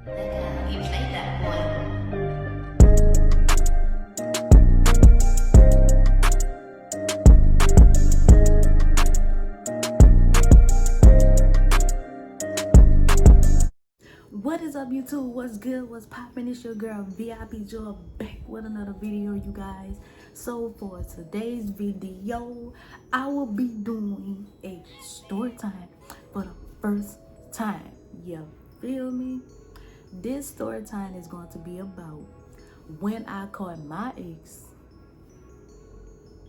Irritate that boy. What is up, YouTube? What's good? What's poppin'? It's your girl VIP Joy back with another video, you guys. So for today's video, I will be doing a story time for the first time. You feel me? This story time is going to be about when I caught my ex.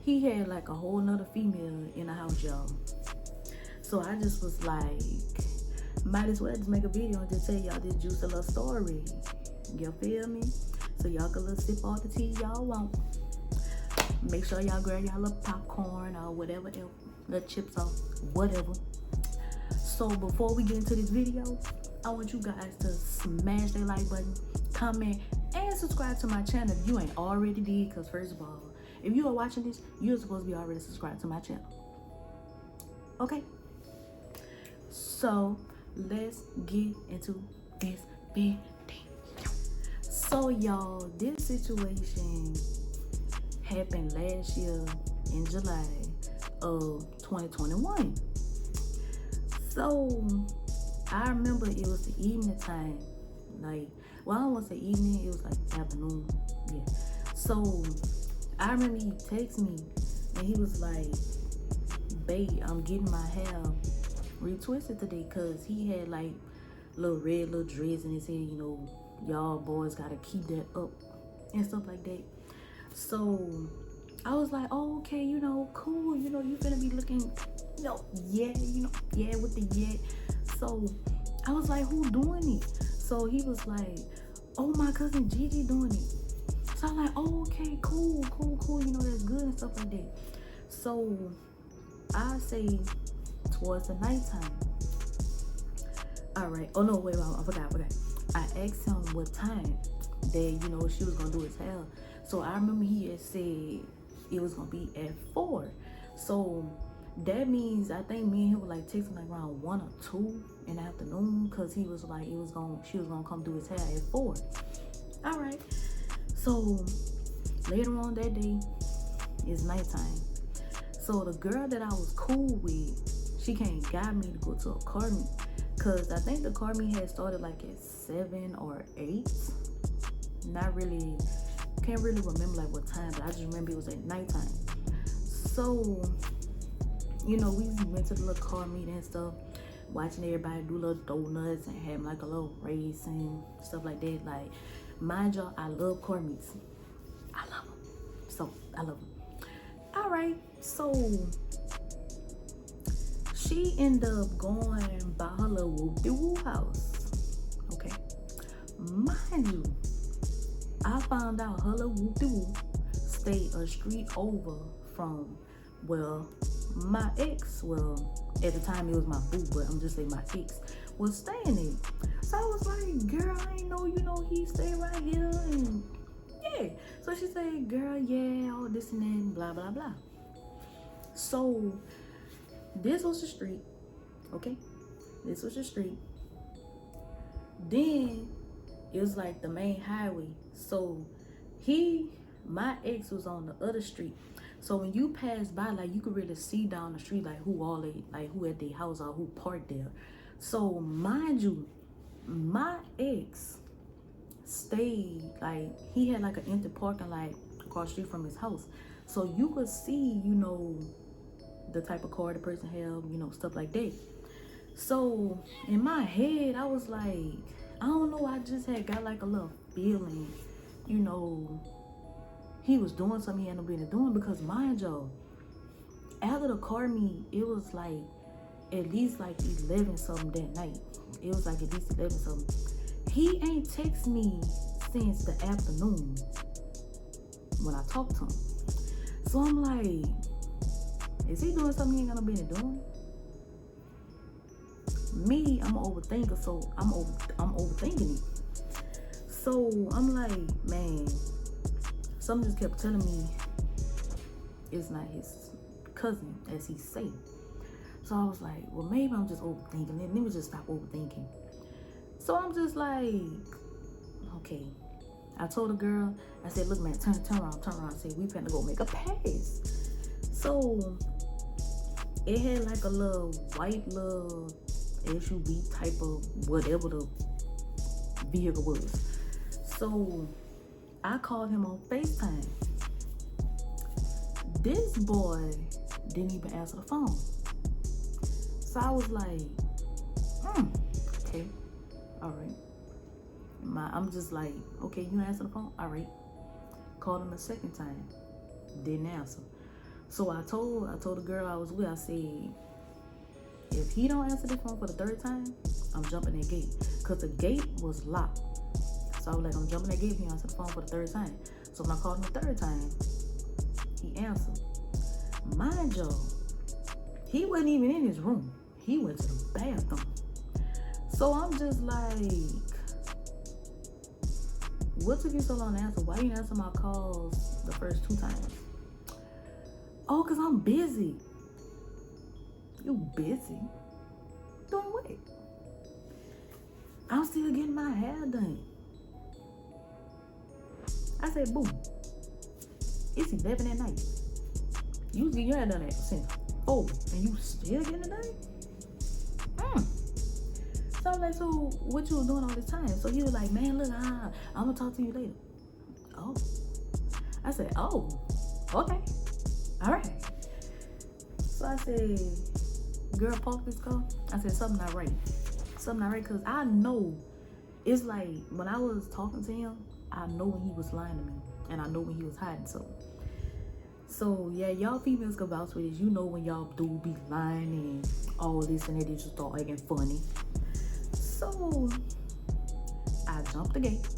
He had like a whole nother female in the house, y'all. So I just was like, might as well just make a video and just tell y'all this juicy little story. You feel me? So y'all can little sip all the tea y'all want. Make sure y'all grab y'all little popcorn or whatever else, little chips or whatever. So before we get into this video, I want you guys to smash that like button, comment, and subscribe to my channel if you ain't already did. Because first of all, if you are watching this, you're supposed to be already subscribed to my channel. Okay? So let's get into this video. So y'all, this situation happened last year in July of 2021. So I remember it was the evening time. Like, well, I don't want to say evening, it was like afternoon. Yeah. So I remember he texted me and he was like, babe, I'm getting my hair retwisted today, because he had like little red little dreads in his head. You know, y'all boys gotta keep that up and stuff like that. So I was like, oh, okay, you know, cool, you know, you finna be looking, you know, yeah, you know, yeah, with the yeah. So I was like, who doing it? So he was like, oh, my cousin Gigi doing it. So I'm like, oh, okay, cool, you know, that's good and stuff like that. So I say towards the nighttime. All right. Oh no, wait, I forgot. I asked him what time that, you know, she was gonna do his hair. So I remember he had said it was gonna be at 4. So that means I think me and him were like texting like around 1 or 2 in the afternoon, because he was like she was gonna come do his hair at 4. All right. So later on that day, it's nighttime. So the girl that I was cool with, she came got me to go to a car meet, because I think the car meet had started like at 7 or 8. Not really, can't really remember like what time, but I just remember it was at nighttime. So, you know, we went to the little car meet and stuff, watching everybody do little donuts and having like a little race and stuff like that. Like, mind y'all, I love car meets. I love them. So, I love them. All right, so she ended up going by her little whoop-de-woo house. Okay, mind you, I found out her little whoop-de-woo stayed a street over from, well, my ex, well, at the time it was my boo, but I'm just saying my ex was staying there. So I was like, girl, I ain't know, you know, he stay right here, and yeah. So she said, girl, yeah, all this and that, and blah, blah, blah. So this was the street, okay? This was the street. Then it was like the main highway. So my ex was on the other street. So when you pass by, like, you could really see down the street, like who at their house or who parked there. So mind you, my ex stayed, like, he had like an empty parking lot across the street from his house. So you could see, you know, the type of car the person had, you know, stuff like that. So in my head, I was like, I don't know, I just had got like a little feeling, you know, he was doing something he had no business doing, because mind y'all, after the car meet, it was like at least like 11 something that night. It was like at least 11 something. He ain't text me since the afternoon when I talked to him. So I'm like, is he doing something he ain't gonna be doing? Me, I'm an overthinker, so I'm overthinking it. So I'm like, man, something just kept telling me it's not his cousin, as he say. So I was like, well, maybe I'm just overthinking it. Let me just stop overthinking. So I'm just like, okay. I told the girl, I said, look, man, turn around. I said, we finna go make a pass. So it had like a little white little SUV type of whatever the vehicle was. So I called him on FaceTime. This boy didn't even answer the phone. So I was like, okay, all right. I'm just like, okay, you answer the phone? All right. Called him a second time. Didn't answer. So I told the girl I was with, I said, if he don't answer the phone for the third time, I'm jumping that gate. Because the gate was locked. So I was like, I'm jumping that gate if he answer the phone for the third time. So when I called him the third time, he answered. Mind you, he wasn't even in his room. He went to the bathroom. So I'm just like, what took you so long to answer? Why you didn't answer my calls the first 2 times? Oh, because I'm busy. You busy? Doing what? I'm still getting my hair done. I said, boom. It's 11 at night. You was getting your hair done at since 4, and you still getting it done? So I was like, so what you was doing all this time? So he was like, man, look, I'm gonna talk to you later. Oh. I said, oh, okay. All right. So I said, girl, park this car. I said, something not right. Something not right, because I know, it's like, when I was talking to him, I know when he was lying to me, and I know when he was hiding something. So yeah, y'all females can vouch for this. You know when y'all do be lying and all this and they just start acting funny. So I jumped the gate,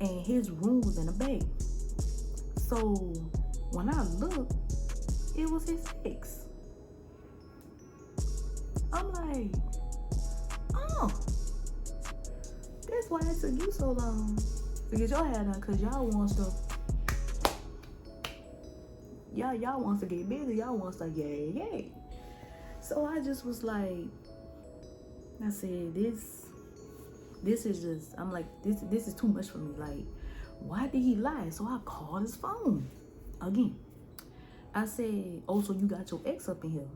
and his room was in the back. So when I looked, it was his ex. I'm like, oh, that's why it took you so long to get your hair done, because y'all wants to get busy. Y'all wants to yay. So I just was like, I said, this is just, I'm like, this is too much for me. Like, why did he lie? So I called his phone again. I said, oh, so you got your ex up in here?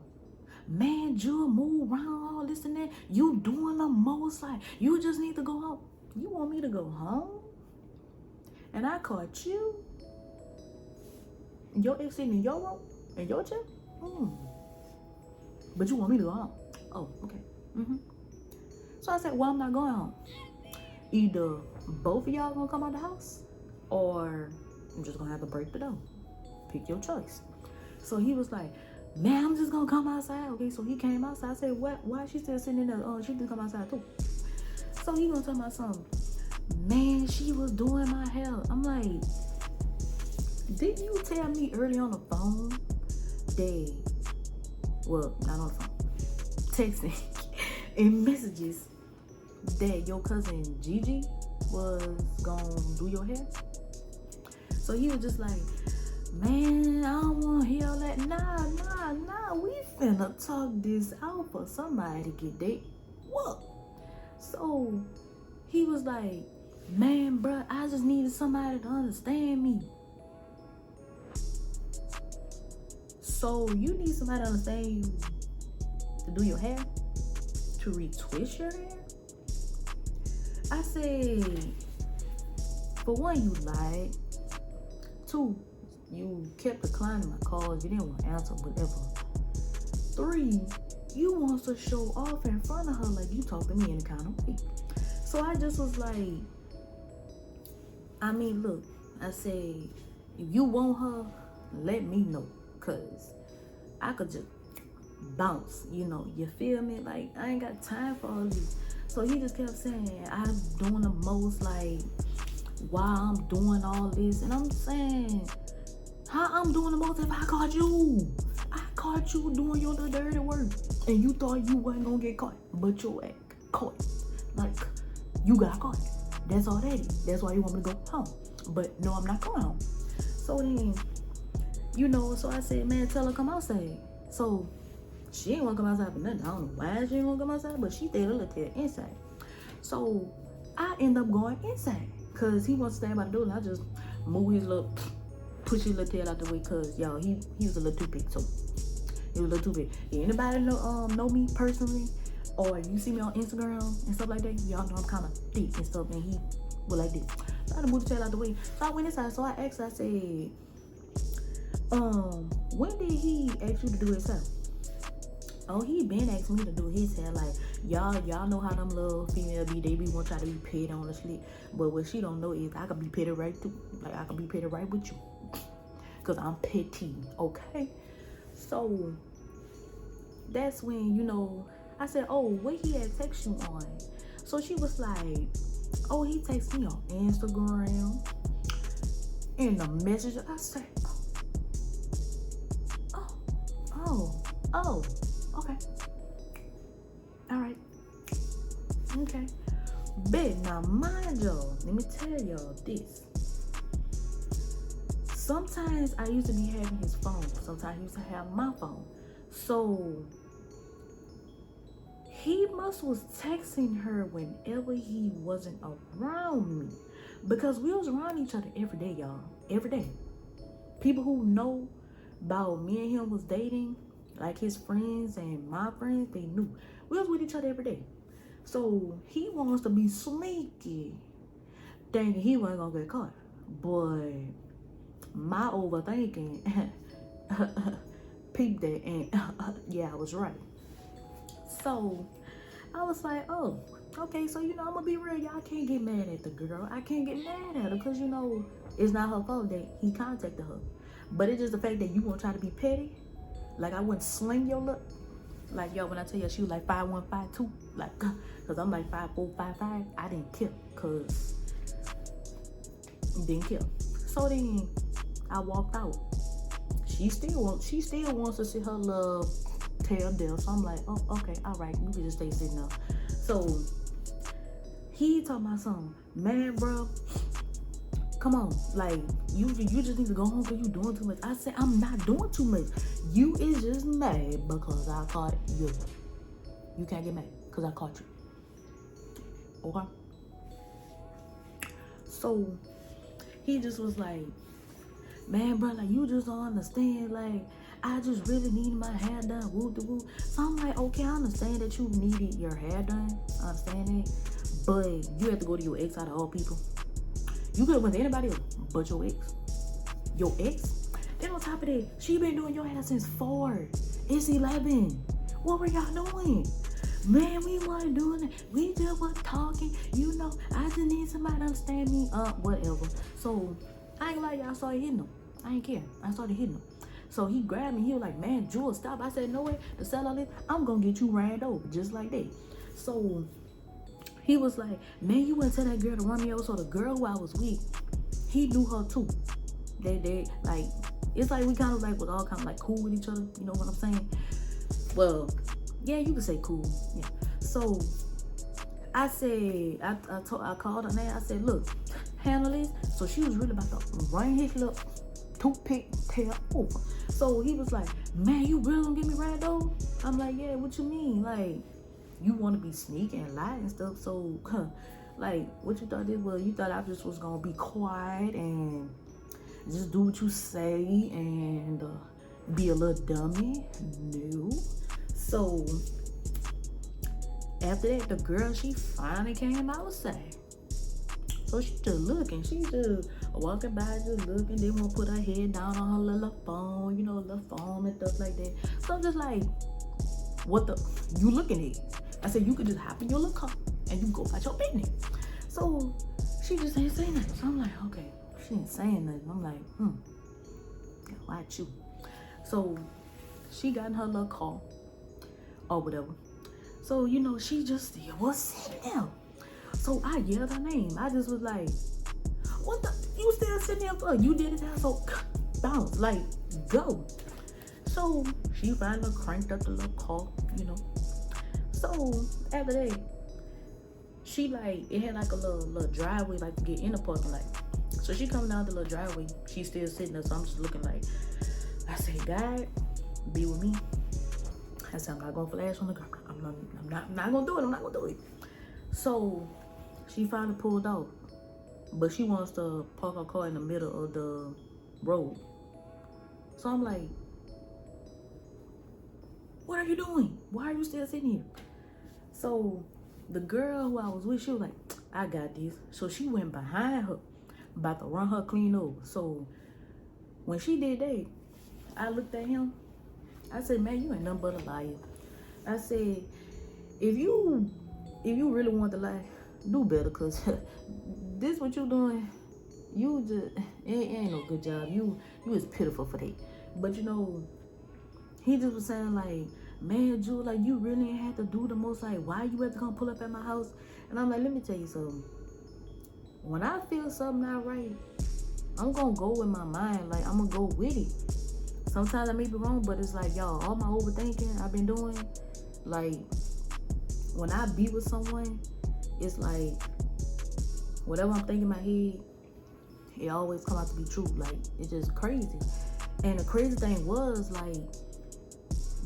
Man, Jewel, move around, all this and that. You doing the most. Like, you just need to go home. You want me to go home? And I caught you? Your ex sitting in your room? In your chair? But you want me to go home? Oh, okay. So I said, well, I'm not going home. Either both of y'all gonna come out the house, or I'm just gonna have to break the door. Pick your choice. So he was like, man, I'm just gonna come outside. Okay, so he came outside. I said, what? Why is she still sitting in there? Oh, she just come outside too. So he gonna tell me something. Man, she was doing my hair. I'm like, didn't you tell me early on the phone that, well, not on the phone, texting in messages, that your cousin Gigi was gonna do your hair? So he was just like, man, I don't want to hear all that. Nah, we finna talk this out for somebody to get they what? So he was like, man, bruh, I just needed somebody to understand me. So you need somebody to understand you to do your hair? To retwist your hair? I said, for one, you lied. 2, you kept declining my calls. You didn't want to answer, whatever. 3, you want to show off in front of her like you talk to me in a kind of way. So I just was like, I mean, look, I said, if you want her, let me know, because I could just bounce, you feel me? Like, I ain't got time for all this. So he just kept saying, I'm doing the most, like, while I'm doing all this. And I'm saying, how I'm doing the most if I caught you? I caught you doing your dirty work, and you thought you wasn't gonna get caught, but your ass caught. Like, you got caught. That's all that is. That's why you want me to go home. But no, I'm not going home. So then, so I said, man, tell her come outside. So she ain't want to come outside for nothing. I don't know why she ain't want to come outside, but she stayed a little bit inside. So I end up going inside because he wants to stand by the door, and I just move his little, push his little tail out the way, cause y'all he was a little too big, so he was a little too big. Yeah, anybody know me personally, or you see me on Instagram and stuff like that, y'all know I'm kind of thick and stuff, and he was like this. So I had to move the tail out the way. So I went inside. So I asked, I said, when did he ask you to do his hair? Oh, he been asking me to do his hair. Like, y'all know how them little female be. They be want y'all to be petty on the slit. But what she don't know is I can be petty right too. Like, I can be petty right with you. Because I'm petty, okay? So, that's when, I said, oh, what he had text you on? So she was like, oh, he texted me on Instagram. In the messenger, I said, oh, okay. All right. Okay. Bet, now mind y'all, let me tell y'all this. Sometimes I used to be having his phone. Sometimes he used to have my phone. So he was texting her whenever he wasn't around me. Because we was around each other every day, y'all. Every day. People who know about me and him was dating, like his friends and my friends, they knew. We was with each other every day. So he wants to be sneaky, thinking he wasn't gonna get caught. But my overthinking peeped that, and yeah, I was right. So I was like, oh, okay, so I'm gonna be real, y'all can't get mad at the girl. I can't get mad at her because it's not her fault that he contacted her. But it's just the fact that you won't try to be petty. Like, I wouldn't sling your look. Like, yo, when I tell you she was like 5'1", 5'2", like, cause I'm like 5'4", 5'5", I didn't care, cause didn't care. So then I walked out. She still wants to see her little tail there. So I'm like, oh, okay, all right, you can just stay sitting up. So he told my son, man, bro, come on, like, you just need to go home because you doing too much. I said, I'm not doing too much. You is just mad because I caught you. You can't get mad because I caught you. Okay? So he just was like, man, bro, like, you just don't understand. Like, I just really needed my hair done. Woo. So I'm like, okay, I understand that you needed your hair done. I understand that. But you have to go to your ex out of all people. You could have went to anybody else but your ex. Your ex? Then on top of that, she been doing your hair since 4. It's 11. What were y'all doing? Man, we weren't doing it. We just were talking. I just need somebody to understand me. Whatever. So, I ain't like y'all started hitting him. I ain't care. I started hitting him. So he grabbed me. He was like, man, Jewel, stop. I said, no way. To sell all this, I'm going to get you ran over. Just like that. So he was like, man, you wouldn't tell that girl to run me over. So the girl who I was with, he knew her too. They like, it's like we kind of like was all kind of like cool with each other. You know what I'm saying? Well, yeah, you could say cool. Yeah. So I said, I called her name. I said, look, handle this. So she was really about to run his little toothpick tail over. So he was like, man, you really gonna get me right though? I'm like, yeah, what you mean? Like, you want to be sneaky and lie and stuff. So, like, what you thought it was? You thought I just was gonna be quiet and just do what you say and be a little dummy? No. So after that, the girl, she finally came outside. So she just looking. She just walking by, just looking. They won't put her head down on her little phone, little phone and stuff like that. So I'm just like, what the? You looking at? I said, you could just hop in your little car and you go about your business. So she just ain't saying nothing. So I'm like, okay, she ain't saying nothing. I'm like, watch you. So she got in her little car or whatever. So, she just still was sitting there. So I yelled her name. I just was like, what the? You still sitting there for? You did it now, so bounce, like, go. So she finally cranked up the little car, So after that, she it had like a little driveway, like to get in the parking lot. So she coming down the little driveway. She still sitting there, so I'm just looking like, I say, God, be with me. I said, I'm not gonna flash on the girl. I'm not gonna do it. I'm not gonna do it. So she finally pulled out, but she wants to park her car in the middle of the road. So I'm like, what are you doing? Why are you still sitting here? So the girl who I was with, she was like, I got this. So she went behind her, about to run her clean over. So when she did that, I looked at him. I said, man, you ain't nothing but a liar. I said, if you really want to lie, do better, cause this what you doing. You just it ain't no good job. You is pitiful for that. But he just was saying like, man, Jewel, like you really ain't had to do the most. Like, why you had to come pull up at my house? And I'm like, let me tell you something. When I feel something not right, I'm gonna go with my mind. Like, I'm gonna go with it. Sometimes I may be wrong, but it's like, y'all, all my overthinking I've been doing, like, when I be with someone, it's like, whatever I'm thinking in my head, it always come out to be true. Like, it's just crazy. And the crazy thing was, like,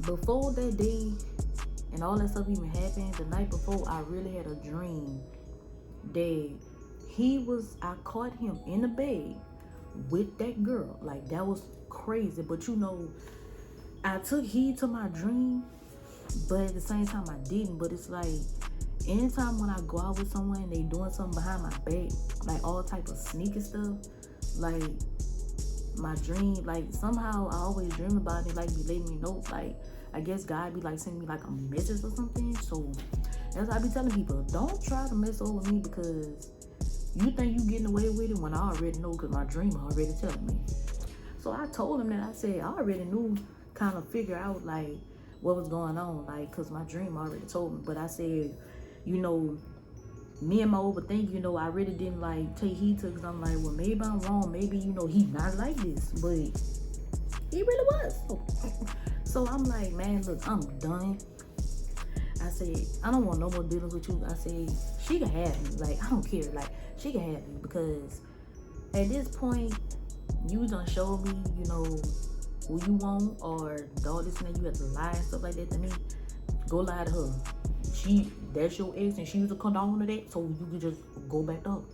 before that day and all that stuff even happened, the night before, I really had a dream that I caught him in the bed with that girl. Like, that was crazy. But I took heed to my dream, but at the same time I didn't. But it's like, anytime when I go out with someone and they doing something behind my back, like all type of sneaky stuff, like my dream, like somehow I always dream about it, like be letting me know, like I guess God be like sending me like a message or something. So that's why I be telling people, don't try to mess over me because you think you getting away with it when I already know, because my dream already telling me. So I told him that. I said I already knew, kind of figure out like what was going on, like because my dream already told me. But I said, me and my overthinking, I really didn't like take heed to it, because I'm like, well, maybe I'm wrong. Maybe, he's not like this, but he really was. So I'm like, man, look, I'm done. I said, I don't want no more dealings with you. I said, she can have me. Like, I don't care. Like, she can have me, because at this point, you done showed me, who you want, or all this and that. You have to lie and stuff like that to me. Go lie to her. That's your ex, and she was a condone of that, so you could just go back up.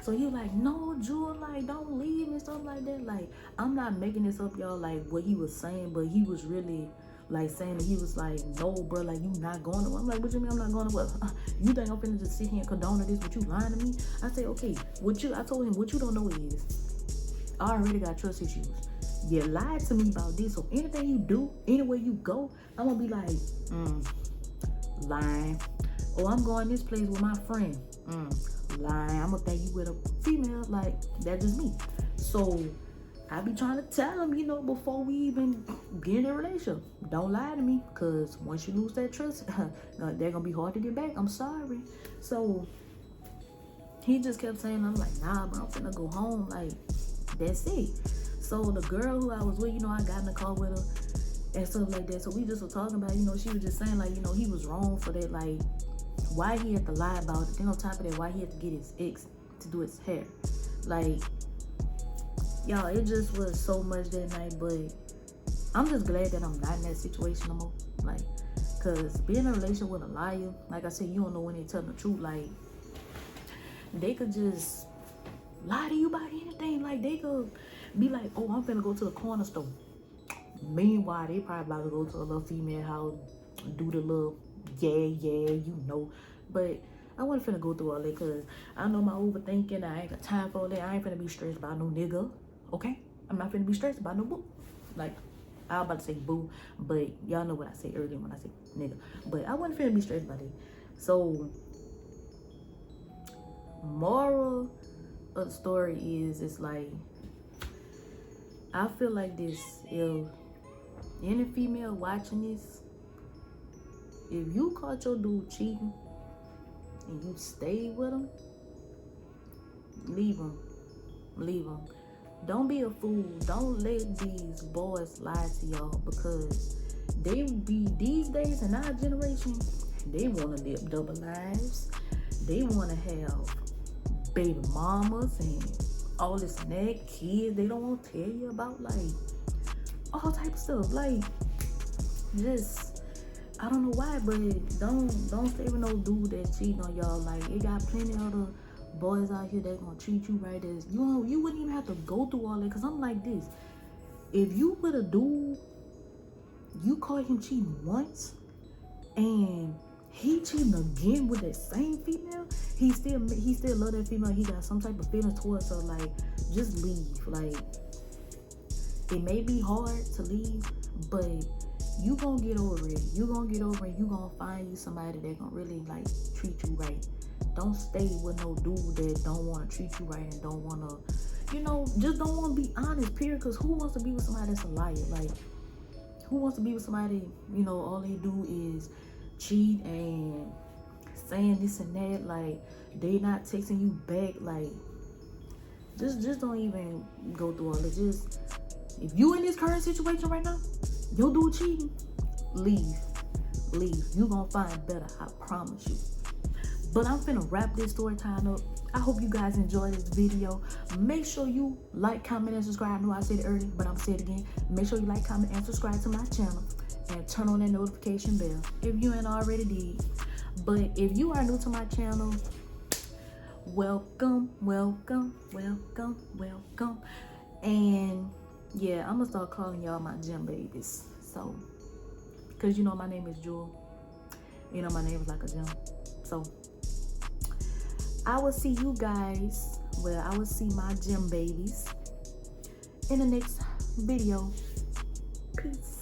So he was like, no, Jewel, like, don't leave and stuff like that. Like, I'm not making this up, y'all, like what he was saying, but he was really like saying that he was like, no, bro, like you not going to. I'm like, what you mean I'm not going to what? You think I'm finna just sit here and condone this, but you lying to me? I said, okay, I told him, what you don't know is, I already got trust issues. You lied to me about this, so anything you do, anywhere you go, I'm gonna be like, lying. Oh, I'm going this place with my friend. Lying. I'm gonna think you with a female. Like, that's just me. So I be trying to tell him, before we even get in a relationship, don't lie to me, because once you lose that trust, they're gonna be hard to get back. I'm sorry. So he just kept saying, I'm like, nah, but I'm finna go home. Like, that's it. So the girl who I was with, I got in the car with her and stuff like that. So we just were talking about, she was just saying, like, he was wrong for that. Like, why he had to lie about it. Then on top of that, why he had to get his ex to do his hair. Like, y'all, it just was so much that night. But I'm just glad that I'm not in that situation no more. Like, because being in a relationship with a liar, like I said, you don't know when they're telling the truth. Like, they could just lie to you about anything. Like, they could be like, oh, I'm finna go to the corner store. Meanwhile, they probably about to go to a little female house, do the little but I wasn't finna go through all that, because I know my overthinking. I ain't got time for all that. I ain't finna be stressed about no nigga, okay? I'm not finna be stressed about no boo. Like, I was about to say boo, but y'all know what I said earlier when I said nigga. But I wasn't finna be stressed about it. So moral of the story is, it's like, I feel like this, if any female watching this, if you caught your dude cheating and you stayed with him, leave him. Don't be a fool. Don't let these boys lie to y'all, because they be, these days in our generation, they want to live double lives. They want to have baby mamas and all this and that, kids they don't want to tell you about, like all type of stuff. Like, just I don't know why, but don't stay with no dude that cheating on y'all. Like, it got plenty of other boys out here that gonna treat you right. As you wouldn't even have to go through all that. Cause I'm like this: if you with a dude, you caught him cheating once, and he cheating again with that same female, he still love that female. He got some type of feelings towards her. Like, just leave. Like, it may be hard to leave, but you gonna get over it. You gonna get over it. You gonna find you somebody that gonna really like treat you right. Don't stay with no dude that don't want to treat you right and don't want to, just don't want to be honest. Period. Cause who wants to be with somebody that's a liar? Like, who wants to be with somebody? All they do is cheat and saying this and that. Like, they not texting you back. Like, just don't even go through all this. Just, if you in this current situation right now, your dude cheating, leave. You gonna find better, I promise you. But I'm finna wrap this story time up. I hope you guys enjoyed this video. Make sure you like, comment, and subscribe. I know I said it earlier, but I'm gonna say it again. Make sure you like, comment, and subscribe to my channel, and turn on that notification bell if you ain't already did. But if you are new to my channel, welcome. And yeah, I'm gonna start calling y'all my gym babies. So, cause my name is Jewel. My name is like a gym. So, I will see you guys. Well, I will see my gym babies in the next video. Peace.